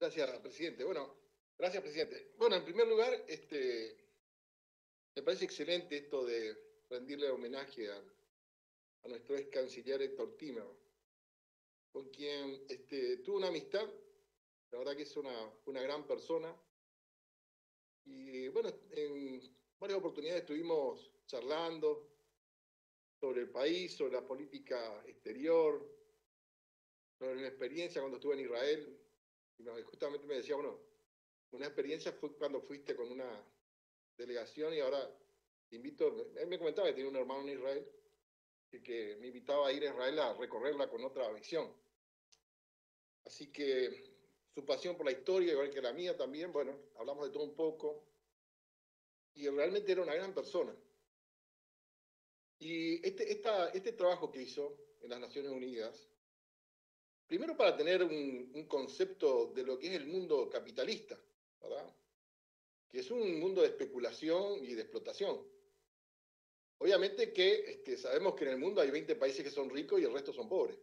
Gracias, presidente. Gracias, presidente. Bueno, en primer lugar, me parece excelente esto de rendirle homenaje a nuestro ex canciller Héctor Timmer, con quien tuve una amistad. La verdad que es una gran persona. Y bueno, en varias oportunidades estuvimos charlando sobre el país, sobre la política exterior, sobre mi experiencia cuando estuve en Israel. Y justamente me decía, bueno, una experiencia fue cuando fuiste con una delegación y ahora te invito, él me comentaba que tiene un hermano en Israel y que me invitaba a ir a Israel a recorrerla con otra visión. Así que su pasión por la historia, igual que la mía también, bueno, hablamos de todo un poco y realmente era una gran persona. Y este trabajo que hizo en las Naciones Unidas, primero para tener un concepto de lo que es el mundo capitalista, ¿verdad? Que es un mundo de especulación y de explotación. Obviamente que sabemos que en el mundo hay 20 países que son ricos y el resto son pobres.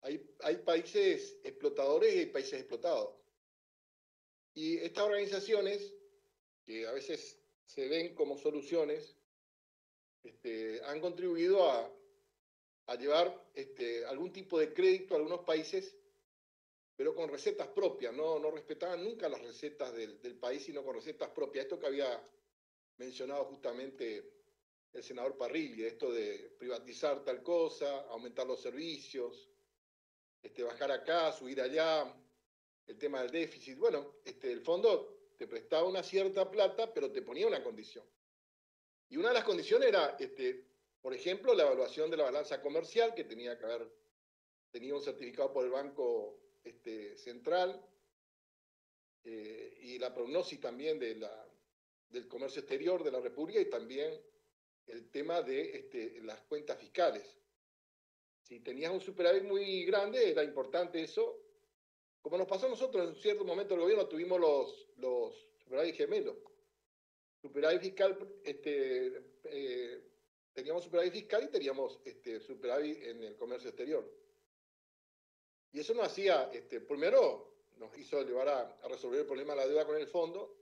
Hay países explotadores y hay países explotados. Y estas organizaciones, que a veces se ven como soluciones, han contribuido a llevar algún tipo de crédito a algunos países, pero con recetas propias. No respetaban nunca las recetas del país, sino con recetas propias. Esto que había mencionado justamente el senador Parrilli, esto de privatizar tal cosa, aumentar los servicios, bajar acá, subir allá, el tema del déficit. Bueno, el fondo te prestaba una cierta plata, pero te ponía una condición. Y una de las condiciones era, por ejemplo, la evaluación de la balanza comercial, que tenía que haber tenido un certificado por el Banco Central, y la prognosis también del comercio exterior de la República y también el tema de las cuentas fiscales. Si tenías un superávit muy grande, era importante eso. Como nos pasó a nosotros en un cierto momento del gobierno, tuvimos los superávit gemelos. Superávit fiscal, teníamos superávit fiscal y teníamos superávit en el comercio exterior. Y eso nos hacía, primero, nos hizo llevar a resolver el problema de la deuda con el fondo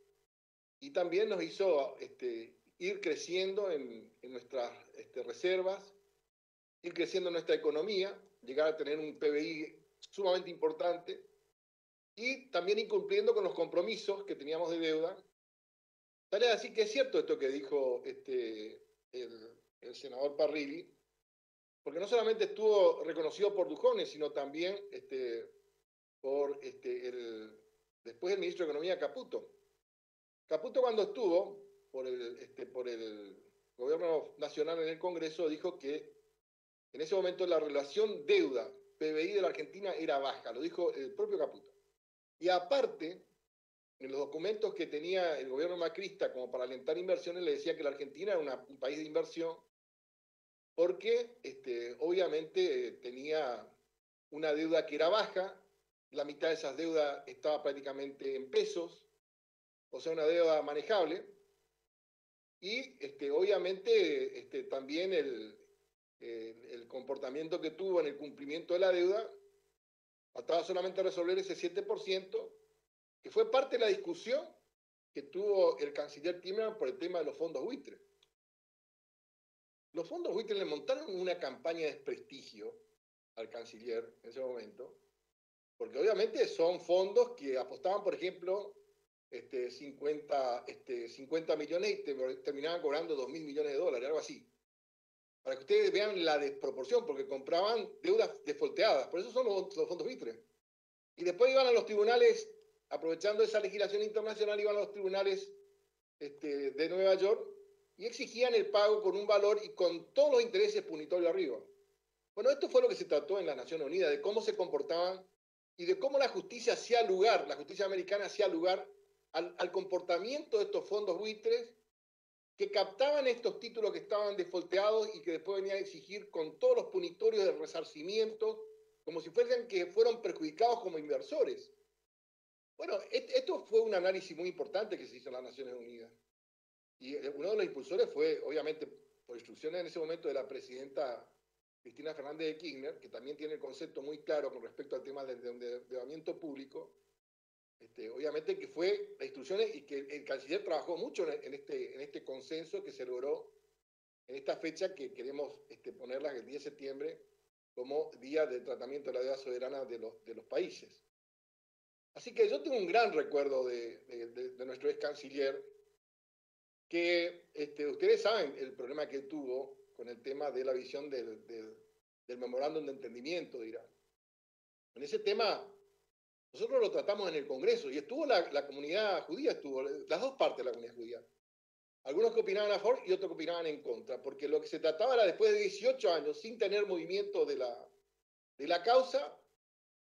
y también nos hizo ir creciendo en nuestras reservas, ir creciendo en nuestra economía, llegar a tener un PBI sumamente importante y también incumpliendo con los compromisos que teníamos de deuda. Tal es así que es cierto esto que dijo el senador Parrilli, porque no solamente estuvo reconocido por Dujones, sino también por después el ministro de Economía Caputo. Caputo cuando estuvo por el gobierno nacional en el Congreso dijo que en ese momento la relación deuda-PBI de la Argentina era baja, lo dijo el propio Caputo. Y aparte, en los documentos que tenía el gobierno macrista como para alentar inversiones, le decía que la Argentina era un país de inversión porque obviamente tenía una deuda que era baja, la mitad de esas deudas estaba prácticamente en pesos, o sea, una deuda manejable, y obviamente también el comportamiento que tuvo en el cumplimiento de la deuda, bastaba solamente resolver ese 7%, que fue parte de la discusión que tuvo el canciller Timmermans por el tema de los fondos buitres. Los fondos buitres le montaron una campaña de desprestigio al canciller en ese momento, porque obviamente son fondos que apostaban, por ejemplo, 50 millones y terminaban cobrando 2.000 millones de dólares, algo así. Para que ustedes vean la desproporción, porque compraban deudas defolteadas, por eso son los fondos buitres. Y después iban a los tribunales, aprovechando esa legislación internacional, iban a los tribunales de Nueva York y exigían el pago con un valor y con todos los intereses punitorios arriba. Bueno, esto fue lo que se trató en las Naciones Unidas, de cómo se comportaban y de cómo la justicia hacía lugar, la justicia americana hacía lugar al comportamiento de estos fondos buitres que captaban estos títulos que estaban defolteados y que después venían a exigir con todos los punitorios de resarcimiento, como si fueran que fueron perjudicados como inversores. Bueno, esto fue un análisis muy importante que se hizo en las Naciones Unidas. Y uno de los impulsores fue, obviamente, por instrucciones en ese momento de la presidenta Cristina Fernández de Kirchner, que también tiene el concepto muy claro con respecto al tema del endeudamiento público, Obviamente que fue las instrucciones y que el canciller trabajó mucho en este consenso que se logró en esta fecha que queremos ponerla el 10 de septiembre como Día del Tratamiento de la Deuda Soberana de los países. Así que yo tengo un gran recuerdo de nuestro ex canciller, que ustedes saben el problema que tuvo con el tema de la visión del memorándum de entendimiento de Irán. En ese tema nosotros lo tratamos en el Congreso y estuvo la comunidad judía, estuvo las dos partes de la comunidad judía. Algunos que opinaban a favor y otros que opinaban en contra, porque lo que se trataba era después de 18 años, sin tener movimiento de la causa,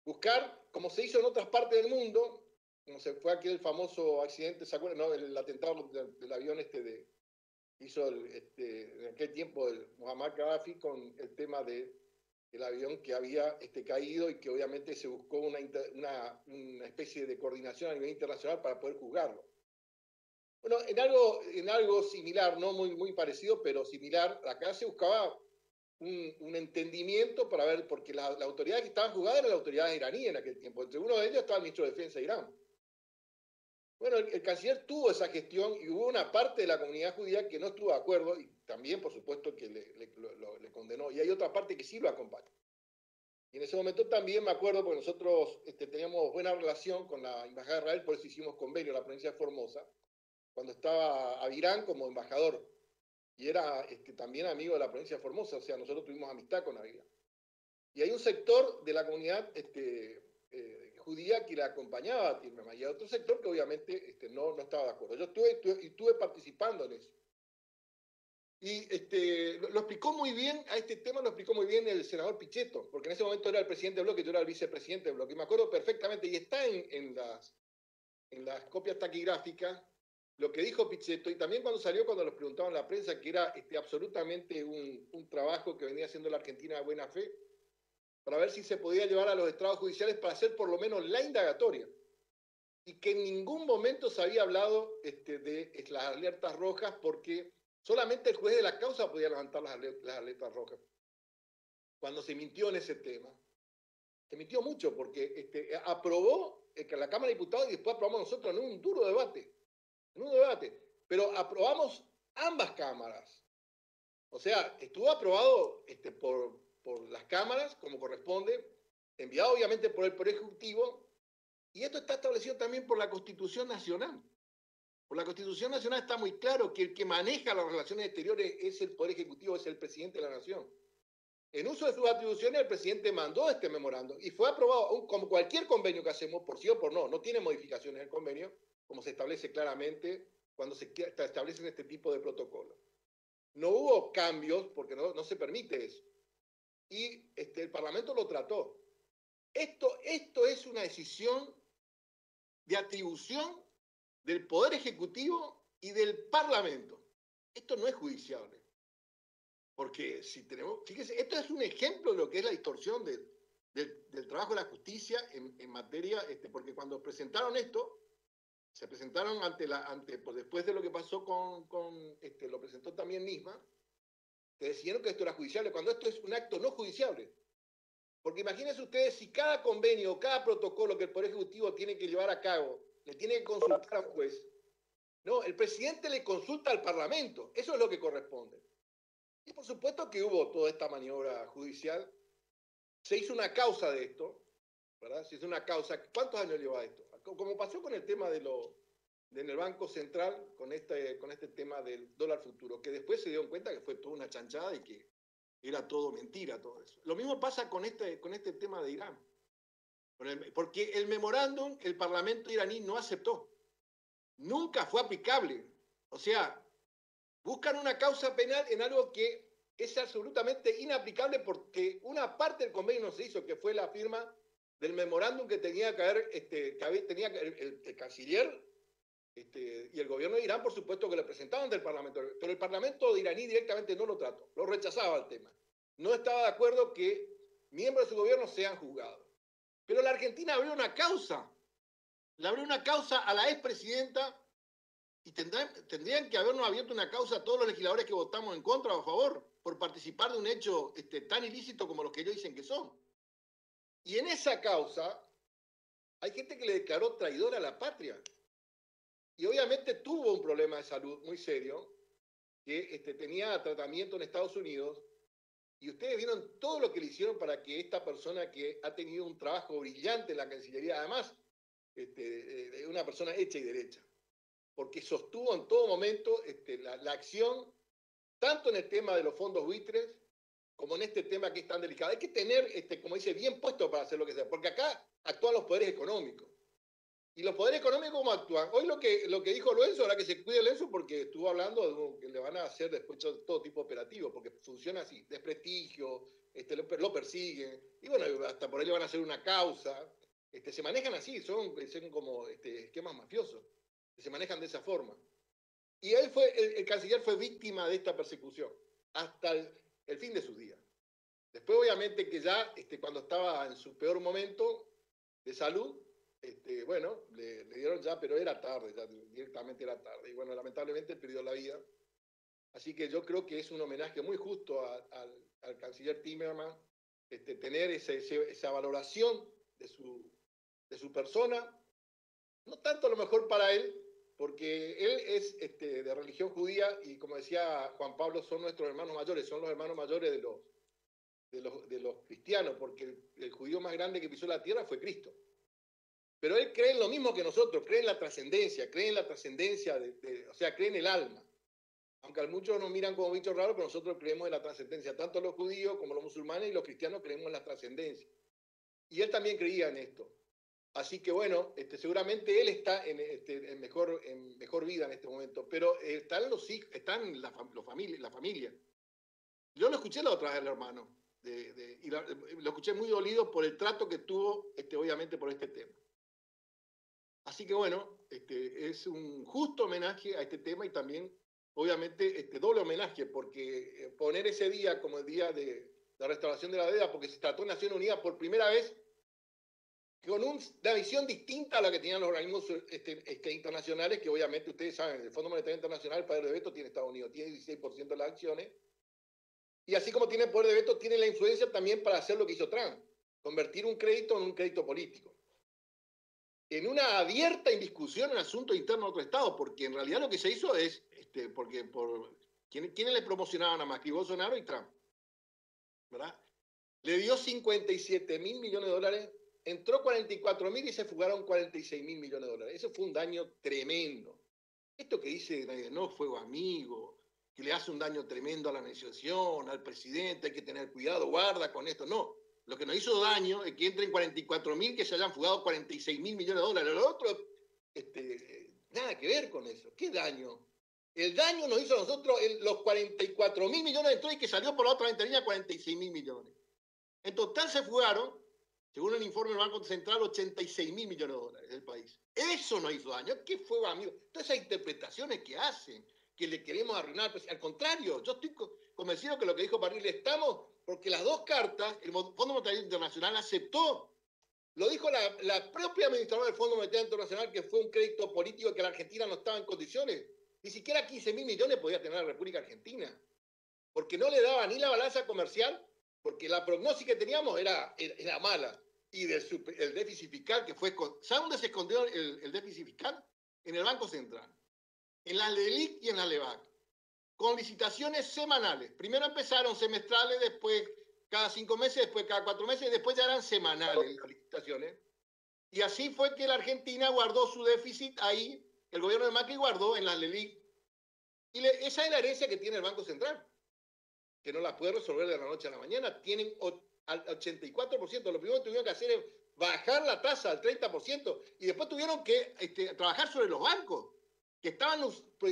buscar, como se hizo en otras partes del mundo, como se fue aquel famoso accidente, ¿se acuerdan? No, el atentado del avión hizo en aquel tiempo el Muammar Gaddafi con el tema del avión que había caído y que obviamente se buscó una especie de coordinación a nivel internacional para poder juzgarlo. Bueno, en algo similar, no muy parecido, pero similar, acá se buscaba un entendimiento para ver, porque la autoridad que estaba juzgada era la autoridad iraní en aquel tiempo. Entre uno de ellos estaba el ministro de Defensa de Irán. Bueno, el canciller tuvo esa gestión y hubo una parte de la comunidad judía que no estuvo de acuerdo y también, por supuesto, que le condenó. Y hay otra parte que sí lo acompaña. Y en ese momento también me acuerdo, porque nosotros teníamos buena relación con la Embajada de Israel, por eso hicimos convenio en la provincia de Formosa, cuando estaba Avirán como embajador. Y era también amigo de la provincia de Formosa, o sea, nosotros tuvimos amistad con Avirán. Y hay un sector de la comunidad judía que la acompañaba a Timerman, y hay otro sector que obviamente no estaba de acuerdo. Yo estuve participando en eso. Y lo explicó muy bien, a este tema lo explicó muy bien el senador Pichetto, porque en ese momento era el presidente del bloque, yo era el vicepresidente del bloque, y me acuerdo perfectamente, y está en las copias taquigráficas, lo que dijo Pichetto, y también cuando los preguntaban en la prensa, que era absolutamente un trabajo que venía haciendo la Argentina de buena fe, para ver si se podía llevar a los estrados judiciales para hacer por lo menos la indagatoria. Y que en ningún momento se había hablado de las alertas rojas, porque solamente el juez de la causa podía levantar las alertas rojas. Cuando se mintió en ese tema, se mintió mucho, porque aprobó la Cámara de Diputados y después aprobamos nosotros en un duro debate. Pero aprobamos ambas cámaras. O sea, estuvo aprobado por las cámaras, como corresponde, enviado obviamente por el Poder Ejecutivo, y esto está establecido también por la Constitución Nacional. Por la Constitución Nacional está muy claro que el que maneja las relaciones exteriores es el Poder Ejecutivo, es el presidente de la Nación. En uso de sus atribuciones, el presidente mandó este memorando y fue aprobado, como cualquier convenio que hacemos, por sí o por no tiene modificaciones el convenio, como se establece claramente cuando se establecen este tipo de protocolos. No hubo cambios porque no se permite eso. Y el Parlamento lo trató. Esto es una decisión de atribución del Poder Ejecutivo y del Parlamento. Esto no es judiciable. Porque si tenemos, fíjese, esto es un ejemplo de lo que es la distorsión del trabajo de la justicia en materia, porque cuando presentaron esto, se presentaron después de lo que pasó lo presentó también Nisma, que decidieron que esto era judiciable, cuando esto es un acto no judiciable. Porque imagínense ustedes si cada convenio, cada protocolo que el Poder Ejecutivo tiene que llevar a cabo, le tiene que consultar a un juez. No, el presidente le consulta al Parlamento, eso es lo que corresponde. Y por supuesto que hubo toda esta maniobra judicial, se hizo una causa de esto, ¿verdad? Se hizo una causa, ¿cuántos años lleva esto? Como pasó con el tema en el Banco Central, con este tema del dólar futuro, que después se dieron cuenta que fue toda una chanchada y que era todo mentira, todo eso. Lo mismo pasa con este tema de Irán. Porque el memorándum, el Parlamento iraní no aceptó. Nunca fue aplicable. O sea, buscan una causa penal en algo que es absolutamente inaplicable porque una parte del convenio no se hizo, que fue la firma del memorándum que tenía que haber, tenía el canciller y el gobierno de Irán, por supuesto, que le presentaban del Parlamento. Pero el Parlamento de iraní directamente no lo trató, lo rechazaba el tema. No estaba de acuerdo que miembros de su gobierno sean juzgados. Pero la Argentina abrió una causa. Le abrió una causa a la expresidenta y tendrían que habernos abierto una causa a todos los legisladores que votamos en contra o a favor por participar de un hecho tan ilícito como los que ellos dicen que son. Y en esa causa, hay gente que le declaró traidor a la patria. Y obviamente tuvo un problema de salud muy serio, que tenía tratamiento en Estados Unidos, y ustedes vieron todo lo que le hicieron para que esta persona que ha tenido un trabajo brillante en la Cancillería, además, una persona hecha y derecha, porque sostuvo en todo momento la acción, tanto en el tema de los fondos buitres, como en este tema que es tan delicado. Hay que tener, como dice, bien puesto para hacer lo que sea, porque acá actúan los poderes económicos. ¿Y los poderes económicos cómo actúan? Hoy lo que dijo Lorenzo, ahora que se cuide Lorenzo, porque estuvo hablando de que le van a hacer después todo tipo de operativos, porque funciona así, desprestigio, lo persiguen, y bueno, hasta por ahí le van a hacer una causa. Se manejan así, son como esquemas mafiosos, que se manejan de esa forma. Y él fue, el canciller fue víctima de esta persecución, hasta el fin de sus días. Después, obviamente, que ya cuando estaba en su peor momento de salud, bueno, le dieron ya, pero era tarde, ya directamente era tarde. Y bueno, lamentablemente perdió la vida. Así que yo creo que es un homenaje muy justo al canciller Timmermans, tener esa valoración de su persona, no tanto a lo mejor para él, porque él es de religión judía y como decía Juan Pablo, son nuestros hermanos mayores, son los hermanos mayores de los cristianos, porque el judío más grande que pisó la tierra fue Cristo. Pero él cree en lo mismo que nosotros, cree en la trascendencia, o sea, cree en el alma. Aunque a muchos nos miran como bichos raros, pero nosotros creemos en la trascendencia. Tanto los judíos como los musulmanes y los cristianos creemos en la trascendencia. Y él también creía en esto. Así que bueno, seguramente él está en mejor vida en este momento, pero están los hijos, están la familia. Yo lo escuché la otra vez al hermano, y lo escuché muy dolido por el trato que tuvo, obviamente, por este tema. Así que bueno, es un justo homenaje a este tema y también, obviamente, doble homenaje, porque poner ese día como el día de la restauración de la deuda, porque se trató en Naciones Unidas por primera vez con una visión distinta a la que tenían los organismos internacionales, que obviamente ustedes saben, el Fondo Monetario Internacional, el poder de veto tiene Estados Unidos, tiene 16% de las acciones, y así como tiene poder de veto, tiene la influencia también para hacer lo que hizo Trump, convertir un crédito en un crédito político. En una abierta indiscusión en asuntos internos de otro Estado, porque en realidad lo que se hizo es, ¿quiénes le promocionaban a Macri, Bolsonaro y Trump? ¿Verdad? Le dio 57 mil millones de dólares, entró 44 mil y se fugaron 46 mil millones de dólares. Eso fue un daño tremendo. Esto que dice, no, fuego amigo, que le hace un daño tremendo a la negociación, al presidente, hay que tener cuidado, guarda con esto. No, lo que nos hizo daño es que entren 44 mil, que se hayan fugado 46 mil millones de dólares. Lo otro, nada que ver con eso. ¿Qué daño? El daño nos hizo a nosotros los 44 mil millones de entró y que salió por la otra ventanilla 46 mil millones. En total se fugaron, según el informe del Banco Central, 86 mil millones de dólares del país. Eso no hizo daño. ¿Qué fue, amigo? Todas esas interpretaciones que hacen, que le queremos arruinar. Pues, al contrario, yo estoy convencido que lo que dijo Parril estamos, porque las dos cartas, el Fondo Monetario Internacional aceptó. Lo dijo la propia administradora del Fondo Monetario Internacional, que fue un crédito político que la Argentina no estaba en condiciones. Ni siquiera 15 mil millones podía tener la República Argentina, porque no le daba ni la balanza comercial, porque la prognosis que teníamos era mala. Y el déficit fiscal que fue... ¿Sabe dónde se escondió el déficit fiscal? En el Banco Central, en la LELIC y en la LEVAC, con licitaciones semanales. Primero empezaron semestrales, después cada 5 meses, después cada 4 meses, y después ya eran semanales las licitaciones. Y así fue que la Argentina guardó su déficit ahí, el gobierno de Macri guardó en la LELIC. Y esa es la herencia que tiene el Banco Central, que no la puede resolver de la noche a la mañana. Tienen al 84%. Lo primero que tuvieron que hacer es bajar la tasa al 30% y después tuvieron que trabajar sobre los bancos, que estaban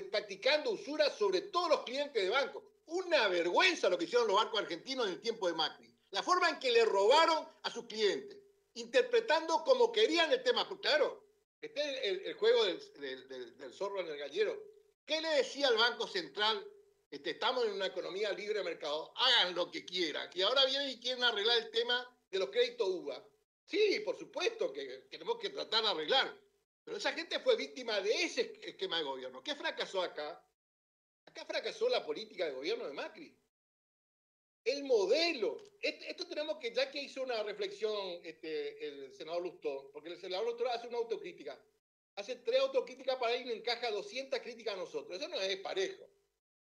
practicando usura sobre todos los clientes de bancos. Una vergüenza lo que hicieron los bancos argentinos en el tiempo de Macri. La forma en que le robaron a sus clientes, interpretando como querían el tema. Pues claro, este es el juego del zorro en el gallero. ¿Qué le decía al Banco Central? Estamos en una economía libre de mercado, hagan lo que quieran. Y ahora vienen y quieren arreglar el tema de los créditos UVA. Sí, por supuesto que tenemos que tratar de arreglar. Pero esa gente fue víctima de ese esquema de gobierno. ¿Qué fracasó acá? Acá fracasó la política de gobierno de Macri. el modelo. Esto tenemos que, ya que hizo una reflexión el senador Lustó, porque el senador Lustó hace una autocrítica. Hace 3 autocríticas para él y no encaja 200 críticas a nosotros. Eso no es parejo.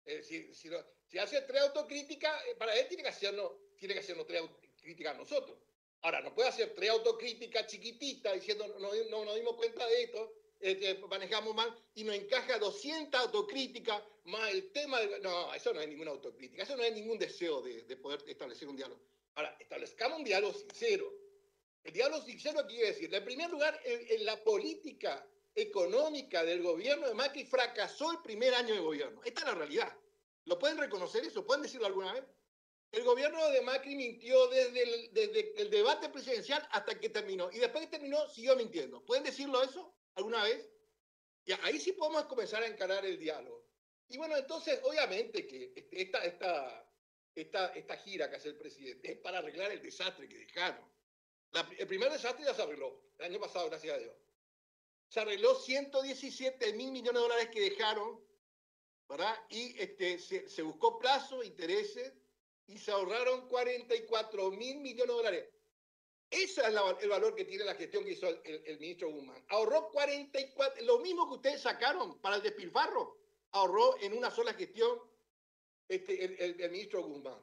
Si hace 3 autocríticas, para él tiene que hacernos 3 autocríticas a nosotros. Ahora, no puede hacer 3 autocríticas chiquititas diciendo no nos dimos cuenta de esto, manejamos mal, y nos encaja 200 autocríticas más el tema de... No, eso no es ninguna autocrítica, eso no es ningún deseo de poder establecer un diálogo. Ahora, establezcamos un diálogo sincero. El diálogo sincero quiere decir, en primer lugar, en la política económica del gobierno de Macri fracasó el primer año de gobierno. Esta es la realidad. ¿Lo pueden reconocer eso? ¿Pueden decirlo alguna vez? El gobierno de Macri mintió desde el debate presidencial hasta que terminó. Y después que terminó, siguió mintiendo. ¿Pueden decirlo eso alguna vez? Y ahí sí podemos comenzar a encarar el diálogo. Y bueno, entonces, obviamente que esta gira que hace el presidente es para arreglar el desastre que dejaron. El primer desastre ya se arregló, el año pasado, gracias a Dios. Se arregló 117.000 millones de dólares que dejaron, ¿verdad? Y se buscó plazo, intereses, y se ahorraron 44.000 millones de dólares. Ese es el valor que tiene la gestión que hizo el ministro Guzmán. Ahorró 44, lo mismo que ustedes sacaron para el despilfarro, ahorró en una sola gestión el ministro Guzmán.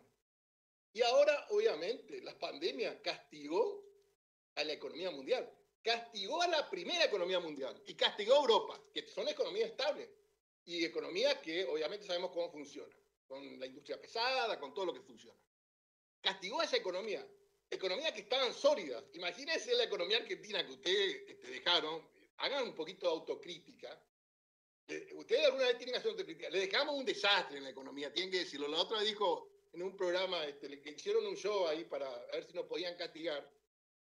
Y ahora, obviamente, la pandemia castigó a la economía mundial, castigó a la primera economía mundial y castigó a Europa, que son economías estables y economías que obviamente sabemos cómo funcionan, con la industria pesada, con todo lo que funciona. Castigó a esa economía que estaban sólidas. Imagínense la economía argentina que ustedes dejaron, hagan un poquito de autocrítica. Ustedes alguna vez tienen que hacer autocrítica. Le dejamos un desastre en la economía, tienen que decirlo. La otra vez dijo en un programa, que hicieron un show ahí para ver si nos podían castigar,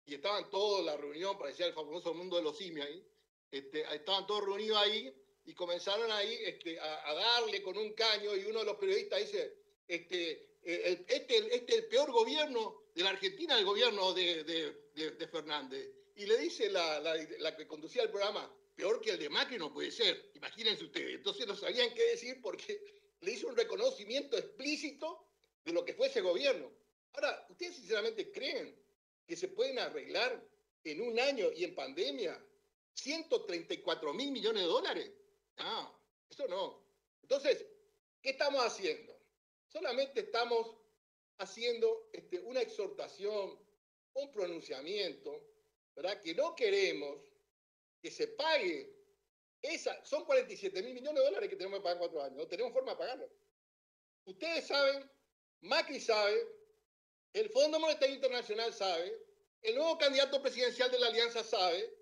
y estaban todos en la reunión, parecía el famoso mundo de los simios ahí, estaban todos reunidos ahí, y comenzaron ahí a darle con un caño, y uno de los periodistas dice, el peor gobierno de la Argentina, el gobierno de Fernández. Y le dice la que conducía el programa, peor que el de Macri no puede ser, imagínense ustedes. Entonces no sabían qué decir porque le hizo un reconocimiento explícito de lo que fue ese gobierno. Ahora, ¿ustedes sinceramente creen que se pueden arreglar en un año y en pandemia 134.000 millones de dólares? No, eso no. Entonces, ¿qué estamos haciendo? Solamente estamos haciendo una exhortación, un pronunciamiento, ¿verdad? Que no queremos que se pague son 47.000 millones de dólares que tenemos que pagar en 4 años. No tenemos forma de pagarlo. Ustedes saben, Macri sabe, el Fondo Monetario Internacional sabe, el nuevo candidato presidencial de la Alianza sabe,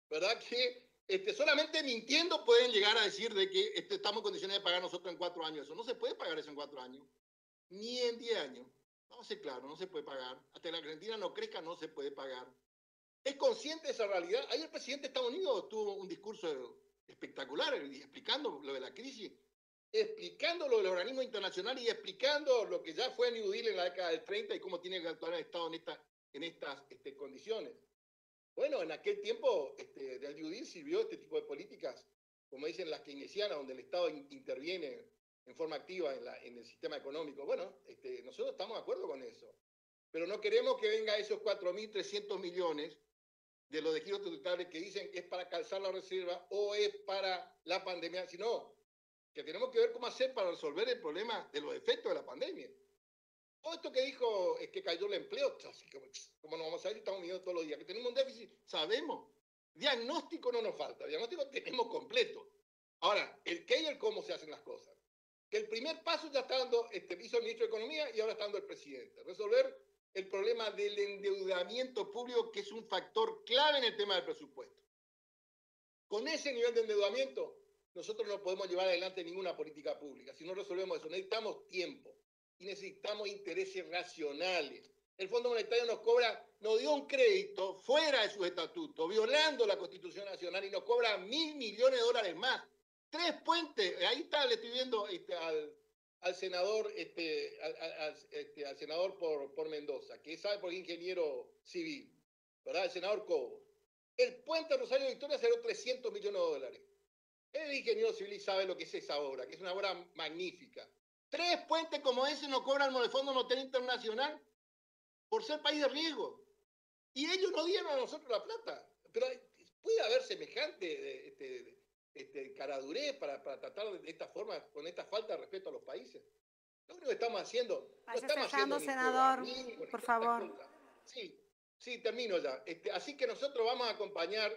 ¿verdad? Que solamente mintiendo pueden llegar a decir de que estamos en condiciones de pagar nosotros en 4 años. Eso no se puede pagar eso en 4 años, ni en 10 años. Vamos a ser claros, no se puede pagar. Hasta que la Argentina no crezca, no se puede pagar. ¿Es consciente de esa realidad? Ayer el presidente de Estados Unidos tuvo un discurso espectacular explicando lo de la crisis, explicando lo del organismo internacional y explicando lo que ya fue New Deal en la década del 30 y cómo tiene que actuar el Estado en estas condiciones. Bueno, en aquel tiempo del New Deal sirvió este tipo de políticas, como dicen las keynesianas, donde el Estado interviene en forma activa en el sistema económico. Bueno, nosotros estamos de acuerdo con eso, pero no queremos que venga esos 4.300 millones de los de giros tributarios que dicen que es para calzar la reserva o es para la pandemia, sino que tenemos que ver cómo hacer para resolver el problema de los efectos de la pandemia. Todo esto que dijo es que cayó el empleo, así como nos vamos a ver, estamos viendo todos los días, que tenemos un déficit, sabemos. Diagnóstico no nos falta, diagnóstico tenemos completo. Ahora, el qué y el cómo se hacen las cosas. Que el primer paso ya está dando, hizo el ministro de Economía y ahora está dando el presidente. Resolver el problema del endeudamiento público, que es un factor clave en el tema del presupuesto. Con ese nivel de endeudamiento, nosotros no podemos llevar adelante ninguna política pública. Si no resolvemos eso, necesitamos tiempo y necesitamos intereses racionales. El Fondo Monetario nos dio un crédito fuera de sus estatutos, violando la Constitución Nacional, y nos cobra 1.000 millones de dólares más. 3 puentes, ahí está, le estoy viendo al senador, al senador por Mendoza, que sabe por ingeniero civil, ¿verdad? El senador Cobo. El puente Rosario Victoria salió 300 millones de dólares. El ingeniero civil sabe lo que es esa obra, que es una obra magnífica. 3 puentes como ese nos cobran el Fondo Monetario Internacional por ser país de riesgo. Y ellos nos dieron a nosotros la plata. Pero puede haber semejante caradurez para tratar de esta forma, con esta falta de respeto a los países. Lo único que estamos haciendo, no estamos haciendo ni senador, ni por favor. Sí, termino ya. Así que nosotros vamos a acompañar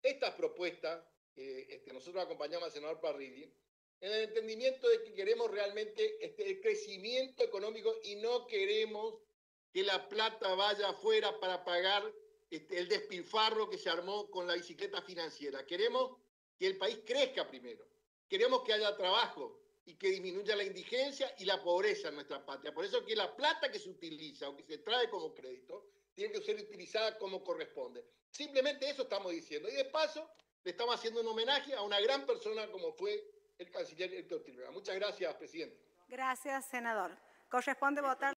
estas propuestas, nosotros acompañamos al senador Parrilli, en el entendimiento de que queremos realmente el crecimiento económico y no queremos que la plata vaya afuera para pagar el despilfarro que se armó con la bicicleta financiera. Queremos que el país crezca primero. Queremos que haya trabajo y que disminuya la indigencia y la pobreza en nuestra patria. Por eso que la plata que se utiliza o que se trae como crédito tiene que ser utilizada como corresponde. Simplemente eso estamos diciendo. Y de paso, le estamos haciendo un homenaje a una gran persona como fue el canciller Héctor Tilbera. Muchas gracias, presidente. Gracias, senador. Corresponde votar.